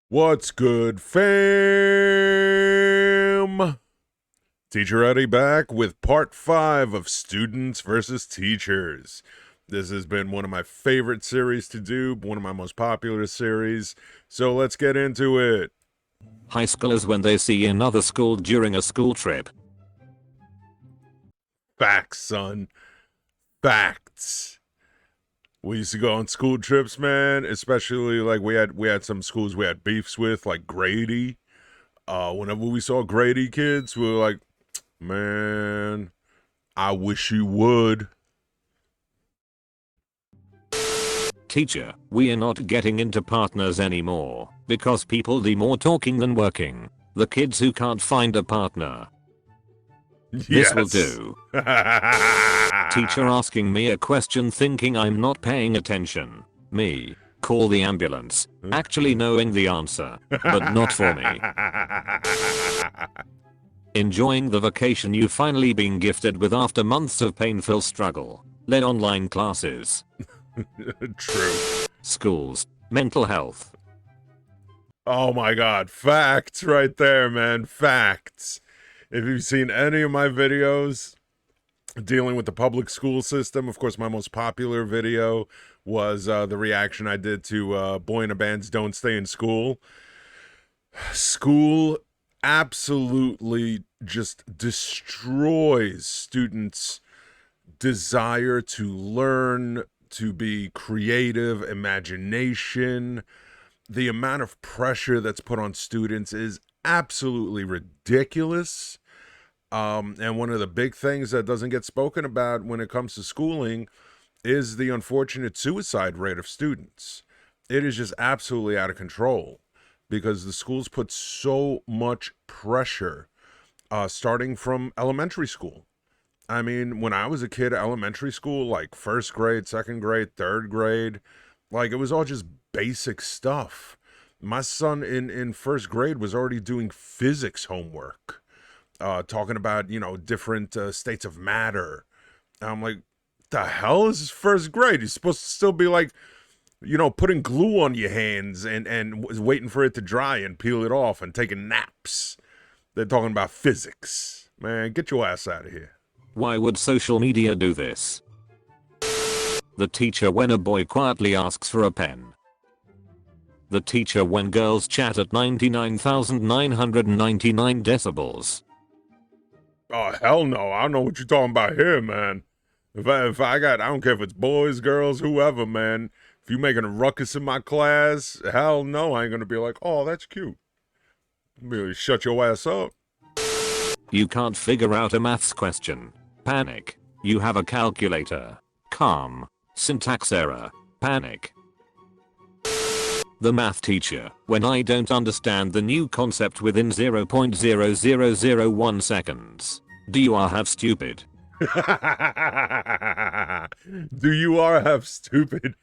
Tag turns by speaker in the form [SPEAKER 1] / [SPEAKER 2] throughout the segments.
[SPEAKER 1] What's good, fam? Teacher Eddie back with part 5 of Students versus Teachers. This has been one of my favorite series to do, one of my most popular series, so let's get into it.
[SPEAKER 2] High schoolers when they see another school during a school trip.
[SPEAKER 1] Facts, son. Facts. We used to go on school trips, man, especially like we had some schools we had beefs with, like Grady. Whenever we saw Grady kids, we were like, man, I wish you would.
[SPEAKER 2] Teacher, we are not getting into partners anymore, because people do more talking than working. The kids who can't find a partner. This will do. Teacher asking me a question thinking I'm not paying attention. Me. Call the ambulance. Actually knowing the answer, but not for me. Enjoying the vacation you finally been gifted with after months of painful struggle. Led online classes.
[SPEAKER 1] True.
[SPEAKER 2] Schools. Mental health.
[SPEAKER 1] Oh my god, facts right there, man. Facts. If you've seen any of my videos dealing with the public school system, of course, my most popular video was the reaction I did to Boy in a Band's Don't Stay in School. School absolutely just destroys students' desire to learn, to be creative, imagination. The amount of pressure that's put on students is absolutely ridiculous. And one of the big things that doesn't get spoken about when it comes to schooling is the unfortunate suicide rate of students. It is just absolutely out of control because the schools put so much pressure starting from elementary school. I mean, when I was a kid, elementary school, like first grade, second grade, third grade, like it was all just basic stuff. My son in first grade was already doing physics homework, talking about, different states of matter. And I'm like, the hell is this first grade? You're supposed to still be like, putting glue on your hands and waiting for it to dry and peel it off and taking naps. They're talking about physics. Man, get your ass out of here.
[SPEAKER 2] Why would social media do this? The teacher when a boy quietly asks for a pen. The teacher when girls chat at 99,999 decibels.
[SPEAKER 1] Oh, hell no. I don't know what you're talking about here, man. I don't care if it's boys, girls, whoever, man. If you making a ruckus in my class, hell no, I ain't gonna be like, oh, that's cute. Really shut your ass up.
[SPEAKER 2] You can't figure out a maths question. Panic. You have a calculator. Calm. Syntax error. Panic. The math teacher, when I don't understand the new concept within 0.0001 seconds. Do you are half stupid?
[SPEAKER 1] Do you are half stupid?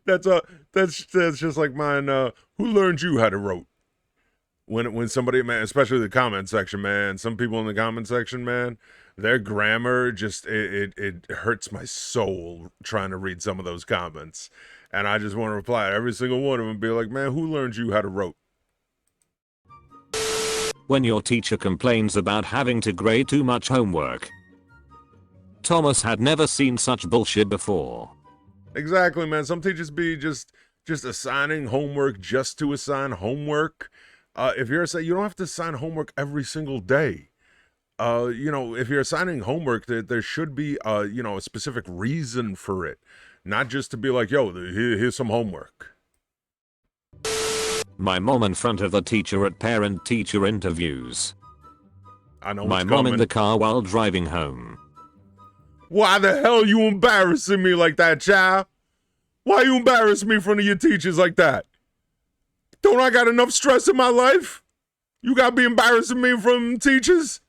[SPEAKER 1] That's just like mine. Who learned you how to wrote? When somebody, man, especially the comment section, man, some people in the comment section, man, their grammar just it hurts my soul trying to read some of those comments. And I just want to reply to every single one of them and be like, man, who learned you how to wrote?
[SPEAKER 2] When your teacher complains about having to grade too much homework. Thomas had never seen such bullshit before.
[SPEAKER 1] Exactly, man. Some teachers be just assigning homework just to assign homework. If you're saying you don't have to assign homework every single day. If you're assigning homework, there should be a specific reason for it. Not just to be like, yo, here's some homework.
[SPEAKER 2] My mom in front of the teacher at parent-teacher interviews.
[SPEAKER 1] I know
[SPEAKER 2] My mom in the car while driving home.
[SPEAKER 1] Why the hell you embarrassing me like that, child? Why you embarrass me in front of your teachers like that? Don't I got enough stress in my life? You gotta be embarrassing me in front of teachers?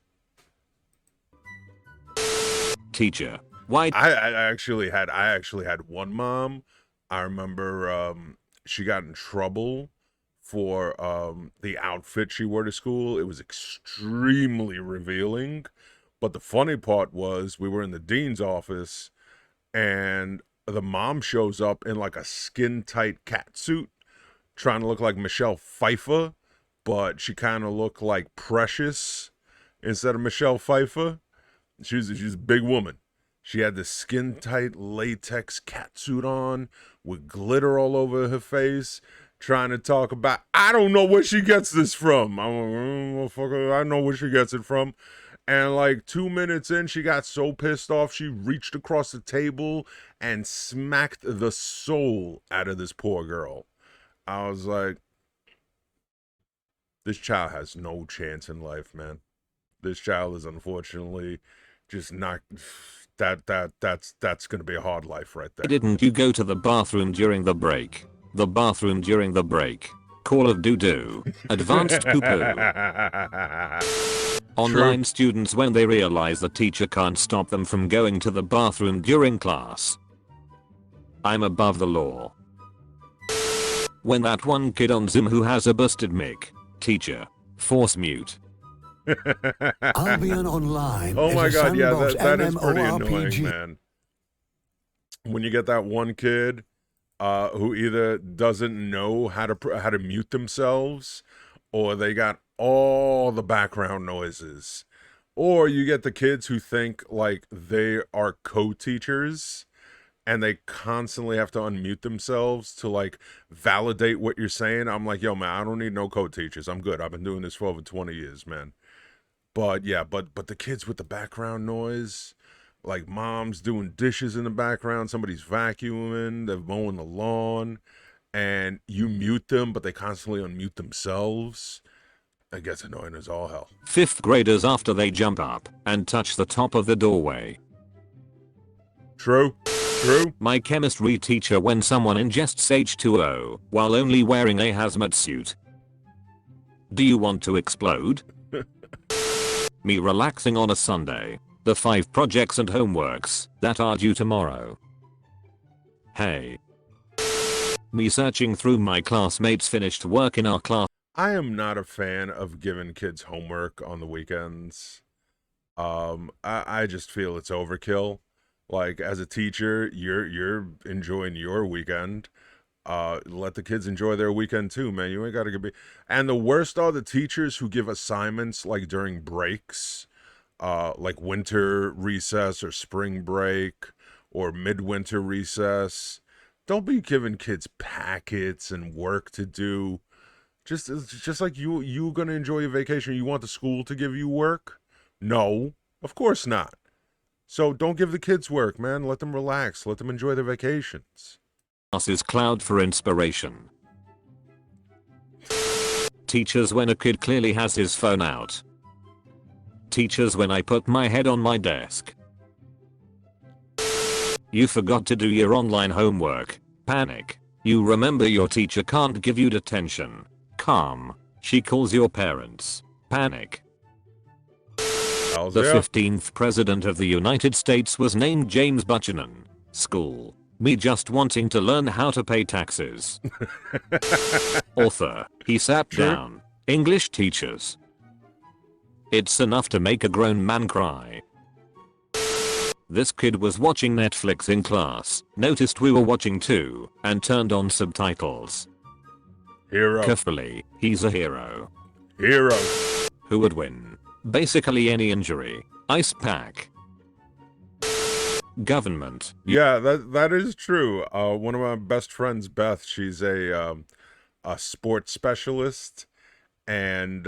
[SPEAKER 2] Teacher. Why?
[SPEAKER 1] I actually had one mom. I remember she got in trouble for the outfit she wore to school. It was extremely revealing. But the funny part was we were in the dean's office and the mom shows up in like a skin tight cat suit trying to look like Michelle Pfeiffer, but she kind of looked like Precious instead of Michelle Pfeiffer. She's a big woman. She had this skin-tight latex catsuit on with glitter all over her face, trying to talk about, I don't know where she gets this from. I'm like, motherfucker, I know where she gets it from. And like 2 minutes in, she got so pissed off, she reached across the table and smacked the soul out of this poor girl. I was like, this child has no chance in life, man. This child is unfortunately just not... That's gonna be a hard life right there.
[SPEAKER 2] Didn't you go to the bathroom during the break? The bathroom during the break. Call of Doo-Doo. Advanced poo-poo. Online students when they realize the teacher can't stop them from going to the bathroom during class. I'm above the law. When that one kid on Zoom who has a busted mic. Teacher. Force mute.
[SPEAKER 3] Albion Online.
[SPEAKER 1] Oh my god, yeah, that is pretty
[SPEAKER 3] MMORPG.
[SPEAKER 1] annoying, man. When you get that one kid who either doesn't know how to mute themselves, or they got all the background noises, or you get the kids who think like they are co-teachers and they constantly have to unmute themselves to like validate what you're saying. I'm like, yo, man, I don't need no co-teachers. I'm good. I've been doing this for over 20 years, man. But yeah, but the kids with the background noise, like mom's doing dishes in the background, somebody's vacuuming, they're mowing the lawn, and you mute them, but they constantly unmute themselves. That gets annoying as all hell.
[SPEAKER 2] 5th graders after they jump up and touch the top of the doorway.
[SPEAKER 1] True.
[SPEAKER 2] My chemistry teacher when someone ingests H2O while only wearing a hazmat suit. Do you want to explode? Me relaxing on a Sunday. The 5 projects and homeworks that are due tomorrow. Hey. Me searching through my classmates' finished work in our class.
[SPEAKER 1] I am not a fan of giving kids homework on the weekends. I just feel it's overkill. Like, as a teacher, you're enjoying your weekend. Let the kids enjoy their weekend too, man. You ain't gotta be. And the worst are the teachers who give assignments like during breaks, like winter recess or spring break or midwinter recess. Don't be giving kids packets and work to do. Just like you gonna enjoy your vacation. You want the school to give you work? No, of course not. So don't give the kids work, man. Let them relax. Let them enjoy their vacations.
[SPEAKER 2] Is cloud for inspiration. Teachers when a kid clearly has his phone out. Teachers when I put my head on my desk. You forgot to do your online homework. Panic. You remember your teacher can't give you detention. Calm. She calls your parents. Panic. The 15th President of the United States was named James Buchanan. School. Me just wanting to learn how to pay taxes. Author. He sat down. English teachers. It's enough to make a grown man cry. This kid was watching Netflix in class, noticed we were watching too, and turned on subtitles.
[SPEAKER 1] Hero.
[SPEAKER 2] Carefully, he's a hero.
[SPEAKER 1] Hero.
[SPEAKER 2] Who would win? Basically any injury. Ice pack. Government.
[SPEAKER 1] Yeah, that is true. One of my best friends, Beth, she's a sports specialist, and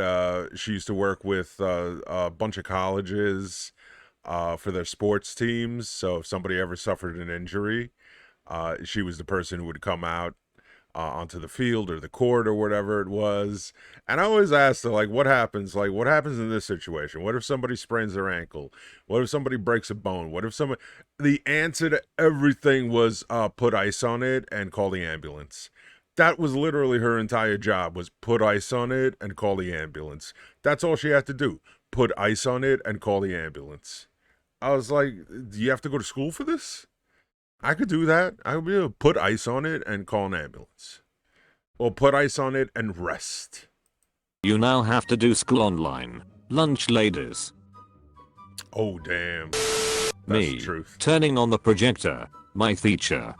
[SPEAKER 1] she used to work with a bunch of colleges for their sports teams. So if somebody ever suffered an injury, she was the person who would come out onto the field or the court or whatever it was. And I always asked her, like, what happens in this situation? What if somebody sprains their ankle? What if somebody breaks a bone? What if somebody... The answer to everything was put ice on it and call the ambulance. That was literally her entire job, was put ice on it and call the ambulance. That's all she had to do. Put ice on it and call the ambulance. I was like, do you have to go to school for this? I could do that. I would be able to put ice on it and call an ambulance. Or put ice on it and rest.
[SPEAKER 2] You now have to do school online. Lunch ladies.
[SPEAKER 1] Oh, damn. That's
[SPEAKER 2] Me.
[SPEAKER 1] the truth.
[SPEAKER 2] Turning on the projector. My teacher.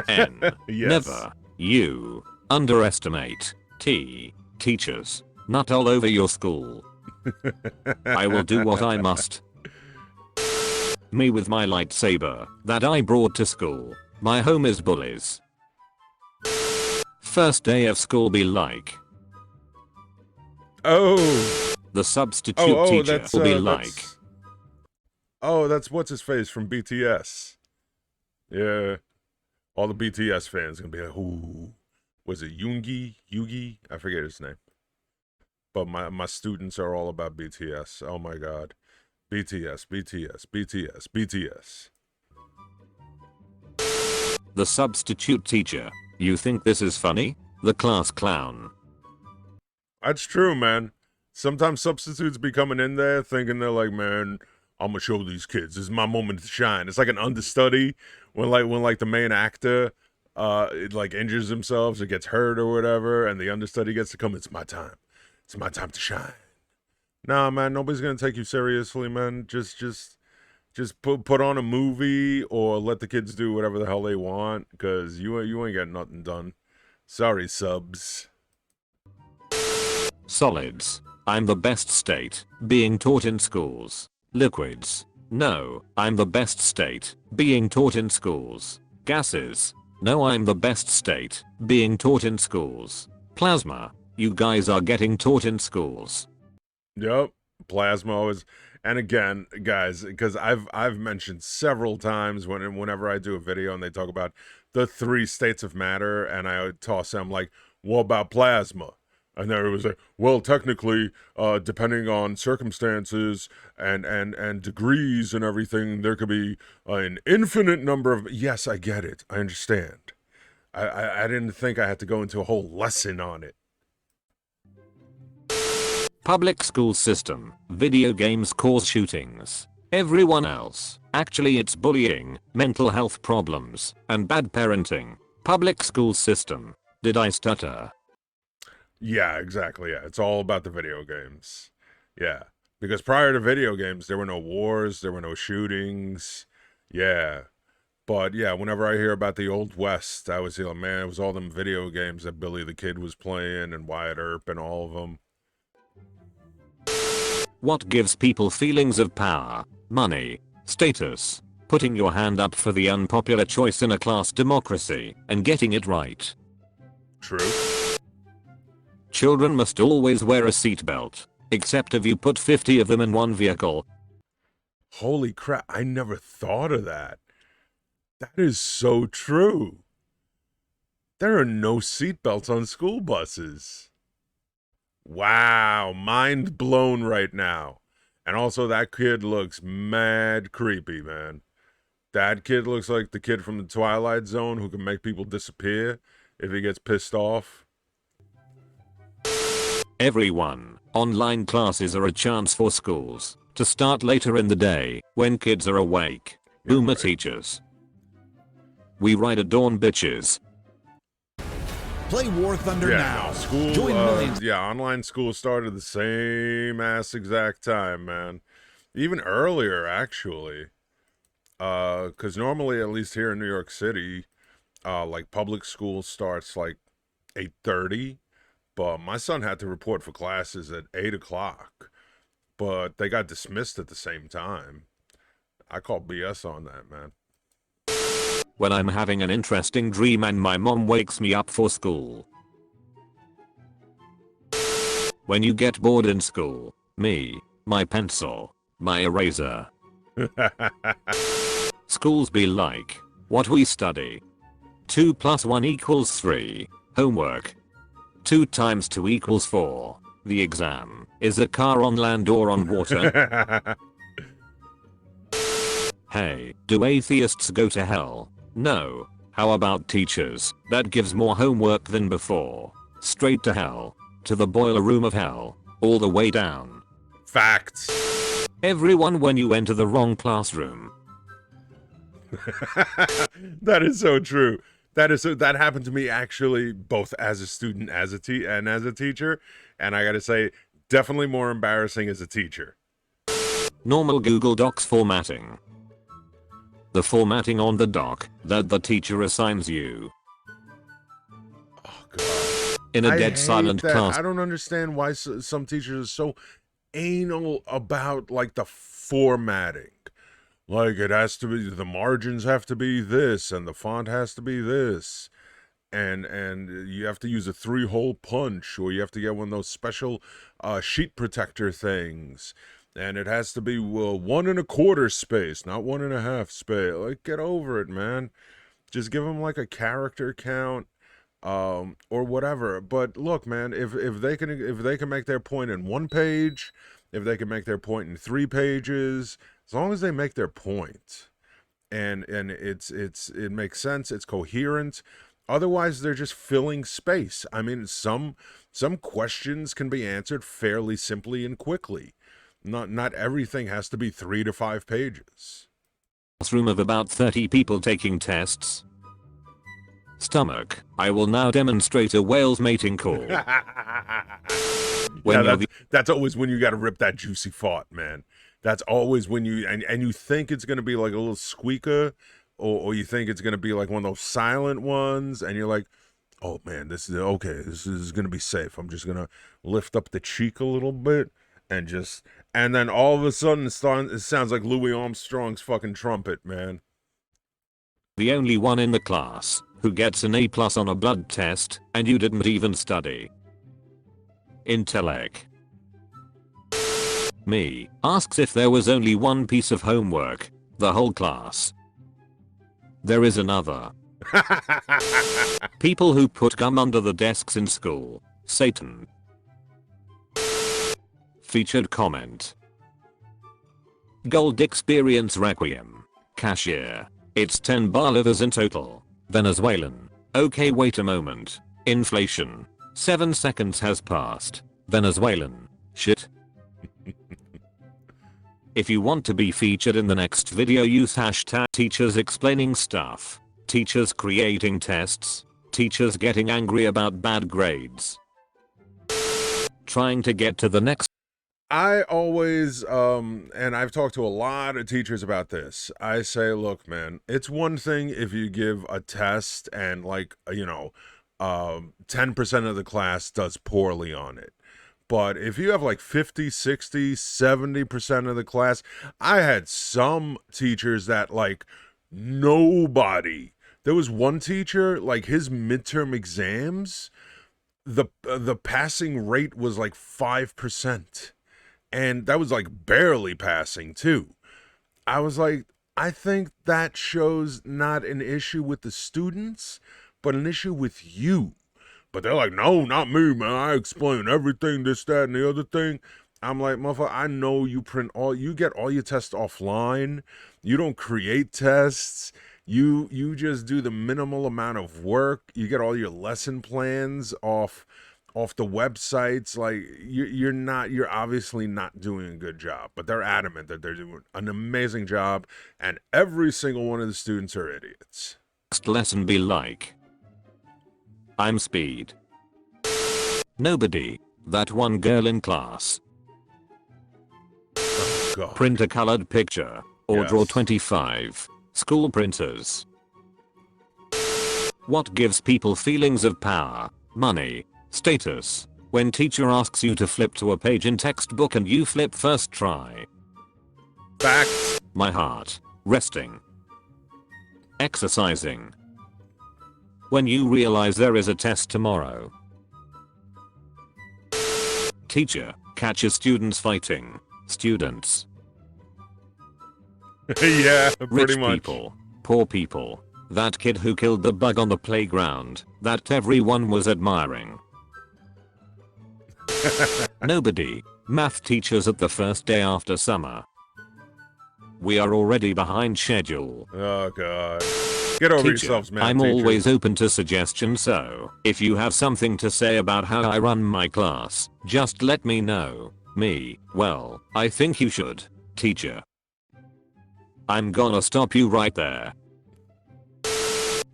[SPEAKER 2] N.
[SPEAKER 1] Yes.
[SPEAKER 2] Never. You underestimate teachers. Not all over your school. I will do what I must. Me with my lightsaber that I brought to school. My home is bullies. First day of school be like.
[SPEAKER 1] Oh.
[SPEAKER 2] The substitute teacher will be like.
[SPEAKER 1] That's what's his face from BTS. Yeah. All the BTS fans gonna be like, ooh. Was it Yugi? I forget his name. But my students are all about BTS. Oh my god. BTS.
[SPEAKER 2] The substitute teacher. You think this is funny? The class clown.
[SPEAKER 1] That's true, man. Sometimes substitutes be coming in there thinking they're like, man, I'm gonna show these kids. This is my moment to shine. It's like an understudy when the main actor it like injures himself or gets hurt or whatever, and the understudy gets to come. It's my time. It's my time to shine. Nah, man, nobody's gonna take you seriously, man. Just put on a movie or let the kids do whatever the hell they want, because you ain't getting nothing done. Sorry, subs.
[SPEAKER 2] Solids. I'm the best state being taught in schools. Liquids. No, I'm the best state being taught in schools. Gases. No, I'm the best state being taught in schools. Plasma. You guys are getting taught in schools.
[SPEAKER 1] Yep, plasma is, and again, guys, because I've mentioned several times whenever I do a video and they talk about the 3 states of matter, and I toss them like, what about plasma? And there was like, well, technically, depending on circumstances and degrees and everything, there could be an infinite number of. Yes, I get it. I understand. I didn't think I had to go into a whole lesson on it.
[SPEAKER 2] Public school system. Video games cause shootings. Everyone else. Actually, it's bullying, mental health problems, and bad parenting. Public school system. Did I stutter?
[SPEAKER 1] Yeah, exactly. Yeah, it's all about the video games. Yeah, because prior to video games, there were no wars, there were no shootings. Yeah, but yeah, whenever I hear about the Old West, I was like, man, it was all them video games that Billy the Kid was playing and Wyatt Earp and all of them.
[SPEAKER 2] What gives people feelings of power, money, status? Putting your hand up for the unpopular choice in a class democracy and getting it right.
[SPEAKER 1] True.
[SPEAKER 2] Children must always wear a seatbelt, except if you put 50 of them in one vehicle.
[SPEAKER 1] Holy crap, I never thought of that. That is so true. There are no seatbelts on school buses. Wow, mind blown right now. And also that kid looks mad creepy, man. That kid looks like the kid from the Twilight Zone who can make people disappear if he gets pissed off.
[SPEAKER 2] Everyone, online classes are a chance for schools to start later in the day when kids are awake. Boomer right. Teachers. We ride at dawn, bitches.
[SPEAKER 3] Play War Thunder now.
[SPEAKER 1] No, school,
[SPEAKER 3] Join millions.
[SPEAKER 1] Yeah, online school started the same ass exact time, man. Even earlier, actually. Because normally, at least here in New York City, like public school starts like 8:30. But my son had to report for classes at 8 o'clock. But they got dismissed at the same time. I call BS on that, man.
[SPEAKER 2] When I'm having an interesting dream and my mom wakes me up for school. When you get bored in school, me, my pencil, my eraser. Schools be like, what we study. 2 + 1 = 3, homework. 2 × 2 = 4, the exam. Is a car on land or on water? Hey, do atheists go to hell? No. How about teachers? That gives more homework than before. Straight to hell. To the boiler room of hell. All the way down.
[SPEAKER 1] Facts.
[SPEAKER 2] Everyone when you enter the wrong classroom.
[SPEAKER 1] That is so true. That happened to me actually, both as a student as a teacher, and I gotta say, definitely more embarrassing as a teacher.
[SPEAKER 2] Normal Google Docs formatting. The formatting on the doc that the teacher assigns you.
[SPEAKER 1] God.
[SPEAKER 2] In a
[SPEAKER 1] I
[SPEAKER 2] dead
[SPEAKER 1] hate
[SPEAKER 2] silent
[SPEAKER 1] that.
[SPEAKER 2] class.
[SPEAKER 1] I don't understand why some teachers are so anal about like the formatting. Like it has to be, the margins have to be this and the font has to be this. And you have to use a 3-hole punch, or you have to get one of those special sheet protector things. And it has to be 1 1/4 space, not 1 1/2 space. Like, get over it, man. Just give them like a character count, or whatever. But look, man, if they can make their point in 1 page, if they can make their point in 3 pages, as long as they make their point, and it makes sense, it's coherent. Otherwise, they're just filling space. I mean, some questions can be answered fairly simply and quickly. Not everything has to be 3 to 5 pages.
[SPEAKER 2] Classroom of about 30 people taking tests. Stomach. I will now demonstrate a whale's mating call.
[SPEAKER 1] Yeah, that's always when you got to rip that juicy fart, man. That's always when you and you think it's gonna be like a little squeaker, or you think it's gonna be like one of those silent ones, and you're like, oh man, this is okay. This is gonna be safe. I'm just gonna lift up the cheek a little bit and then all of a sudden it sounds like Louis Armstrong's fucking trumpet, man.
[SPEAKER 2] The only one in the class who gets an A+ on a blood test, and you didn't even study. Intellect. Me asks if there was only one piece of homework, the whole class. There is another. People who put gum under the desks in school. Satan. Featured comment. Gold Experience Requiem. Cashier. It's 10 bolivars in total. Venezuelan. Okay, wait a moment. Inflation. 7 seconds has passed. Venezuelan. Shit. If you want to be featured in the next video, use hashtag teachers explaining stuff, teachers creating tests, teachers getting angry about bad grades. Trying to get to the next.
[SPEAKER 1] I always, and I've talked to a lot of teachers about this. I say, look, man, it's one thing if you give a test and 10% of the class does poorly on it. But if you have like 50, 60, 70% of the class, I had some teachers that like nobody. There was one teacher, like his midterm exams, the passing rate was like 5%. And that was like barely passing too. I was like, I think that shows not an issue with the students, but an issue with you. But they're like, no, not me, man. I explain everything, this, that, and the other thing. I'm like, motherfucker, I know you get all your tests offline. You don't create tests. You just do the minimal amount of work. You get all your lesson plans off the websites. Like you're obviously not doing a good job. But they're adamant that they're doing an amazing job, and every single one of the students are idiots.
[SPEAKER 2] Next lesson be like. I'm speed. Nobody. That one girl in class.
[SPEAKER 1] Oh, God.
[SPEAKER 2] Print a colored picture. Or
[SPEAKER 1] Yes.
[SPEAKER 2] draw 25. School printers. What gives people feelings of power, money, status, when teacher asks you to flip to a page in textbook and you flip first try?
[SPEAKER 1] Facts.
[SPEAKER 2] My heart. Resting. Exercising. When you realize there is a test tomorrow. Teacher catches students fighting. Students.
[SPEAKER 1] Yeah,
[SPEAKER 2] Rich
[SPEAKER 1] pretty much.
[SPEAKER 2] people. Poor people. That kid who killed the bug on the playground that everyone was admiring. Nobody. Math teachers at the first day after summer. We are already behind schedule.
[SPEAKER 1] Oh, God. Get over
[SPEAKER 2] Teacher,
[SPEAKER 1] yourselves, man.
[SPEAKER 2] I'm
[SPEAKER 1] teachers.
[SPEAKER 2] always open to suggestions, so if you have something to say about how I run my class, just let me know. Me, well, I think you should. Teacher. I'm gonna stop you right there.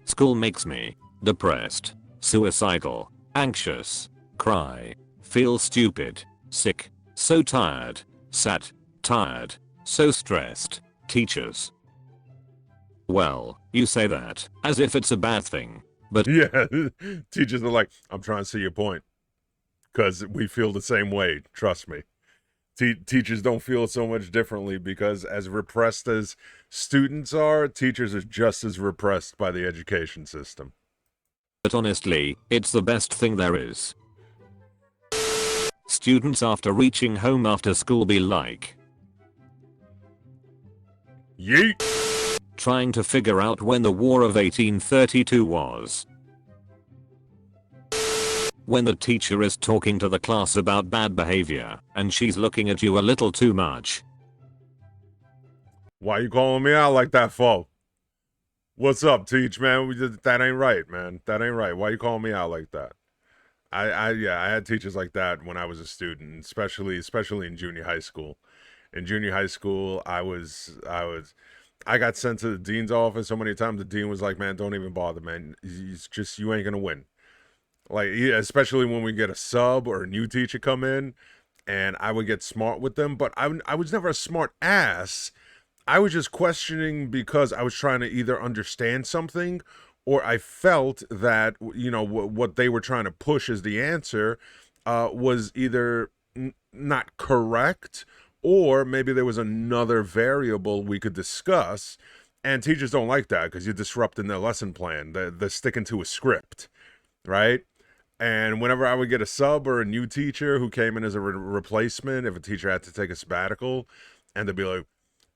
[SPEAKER 2] School makes me depressed, suicidal, anxious, cry, feel stupid, sick, so tired, sad, tired, so stressed. Teachers. Well, you say that as if it's a bad thing. But
[SPEAKER 1] Yeah, teachers are like, I'm trying to see your point because we feel the same way. Trust me. Teachers don't feel so much differently because as repressed as students are, teachers are just as repressed by the education system.
[SPEAKER 2] but honestly, it's the best thing there is. Students after reaching home after school be like,
[SPEAKER 1] Yeet!
[SPEAKER 2] trying to figure out when the War of 1832 was. When the teacher is talking to the class about bad behavior, and she's looking at you a little too much.
[SPEAKER 1] Why you calling me out like that, fo? What's up, teach, man? That ain't right, man. That ain't right. Why you calling me out like that? I had teachers like that when I was a student, especially in junior high school. In junior high school, I got sent to the dean's office so many times. The dean was like, "Man, don't even bother, man. It's just you ain't gonna win." Like, especially when we get a sub or a new teacher come in, and I would get smart with them, but I was never a smart ass. I was just questioning because I was trying to either understand something or I felt that, what they were trying to push as the answer was either not correct or maybe there was another variable we could discuss. And teachers don't like that because you're disrupting their lesson plan. They're sticking to a script, right? And whenever I would get a sub or a new teacher who came in as a replacement, if a teacher had to take a sabbatical, and they'd be like,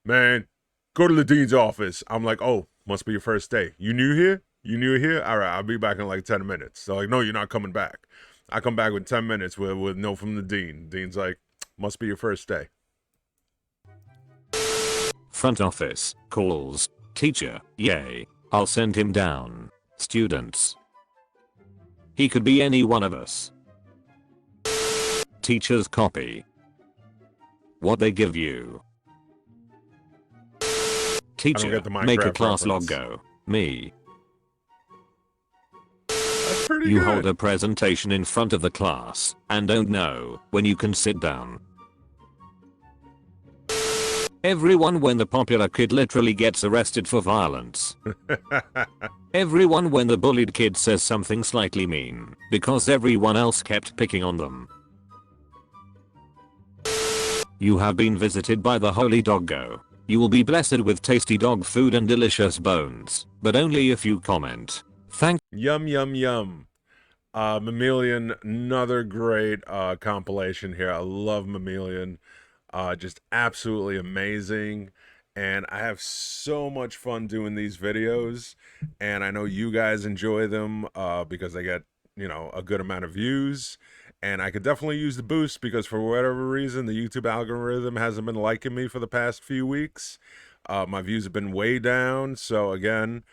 [SPEAKER 1] "Man, go to the dean's office." I'm like, "Oh, must be your first day. You new here? You new here? All right, I'll be back in like 10 minutes." They're like, "No, you're not coming back." I come back with 10 minutes with no from the dean. Dean's like, "Must be your first day."
[SPEAKER 2] Front office, calls, teacher, yay, I'll send him down. Students. He could be any one of us. Teachers copy what they give you. Teacher,
[SPEAKER 1] get the Minecraft
[SPEAKER 2] make a class
[SPEAKER 1] reference.
[SPEAKER 2] logo. Me.
[SPEAKER 1] That's pretty
[SPEAKER 2] You
[SPEAKER 1] good.
[SPEAKER 2] hold a presentation in front of the class and don't know when you can sit down. Everyone when the popular kid literally gets arrested for violence. Everyone when the bullied kid says something slightly mean because everyone else kept picking on them. You have been visited by the holy doggo. You will be blessed with tasty dog food and delicious bones, but only if you comment. Thank
[SPEAKER 1] Yum, yum, yum. Mammalian, another great compilation here. I love Mammalian. Just absolutely amazing. And I have so much fun doing these videos. And I know you guys enjoy them because they get, a good amount of views. And I could definitely use the boost because for whatever reason, the YouTube algorithm hasn't been liking me for the past few weeks. My views have been way down. So again,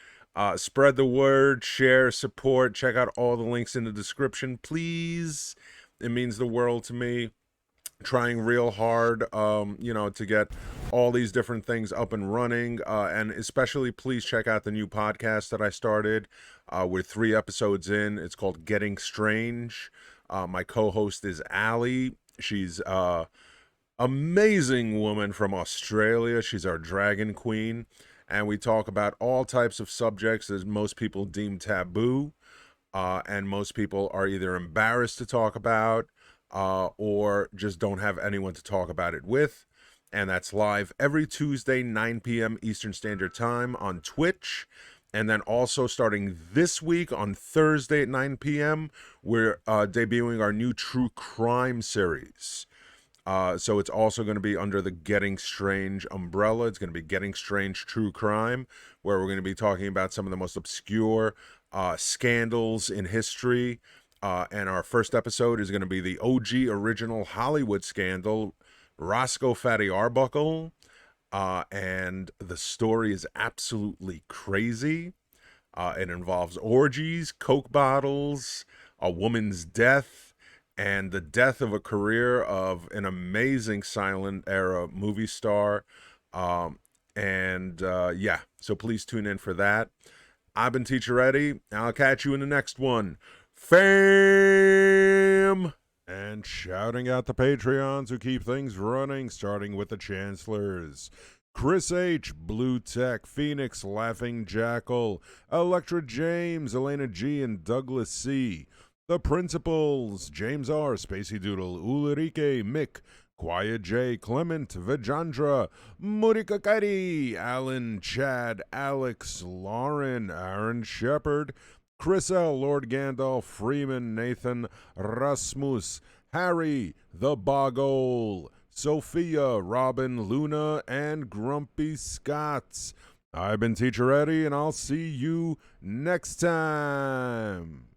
[SPEAKER 1] spread the word, share, support, check out all the links in the description, please. It means the world to me. Trying real hard, to get all these different things up and running. And especially please check out the new podcast that I started. We're 3 episodes in. It's called Getting Strange. My co-host is Allie. She's amazing woman from Australia. She's our dragon queen. And we talk about all types of subjects that most people deem taboo. And most people are either embarrassed to talk about or just don't have anyone to talk about it with. And that's live every Tuesday, 9 p.m. Eastern Standard Time on Twitch. And then also starting this week on Thursday at 9 p.m., we're debuting our new true crime series. So it's also going to be under the Getting Strange umbrella. It's going to be Getting Strange True Crime, where we're going to be talking about some of the most obscure scandals in history. And our first episode is going to be the OG original Hollywood scandal, Roscoe Fatty Arbuckle. And the story is absolutely crazy. It involves orgies, Coke bottles, a woman's death, and the death of a career of an amazing silent era movie star. So please tune in for that. I've been Teacher Eddie, and I'll catch you in the next one. Fam! And shouting out the Patreons who keep things running, starting with the Chancellors. Chris H., Blue Tech, Phoenix, Laughing Jackal, Electra James, Elena G., and Douglas C. The principals, James R., Spacey Doodle, Ulrike, Mick, Quiet J, Clement, Vijandra, Murika Kari, Alan, Chad, Alex, Lauren, Aaron Shepard, Chris L., Lord Gandalf, Freeman, Nathan, Rasmus, Harry, The Boggle, Sophia, Robin, Luna, and Grumpy Scots. I've been Teacher Eddie, and I'll see you next time.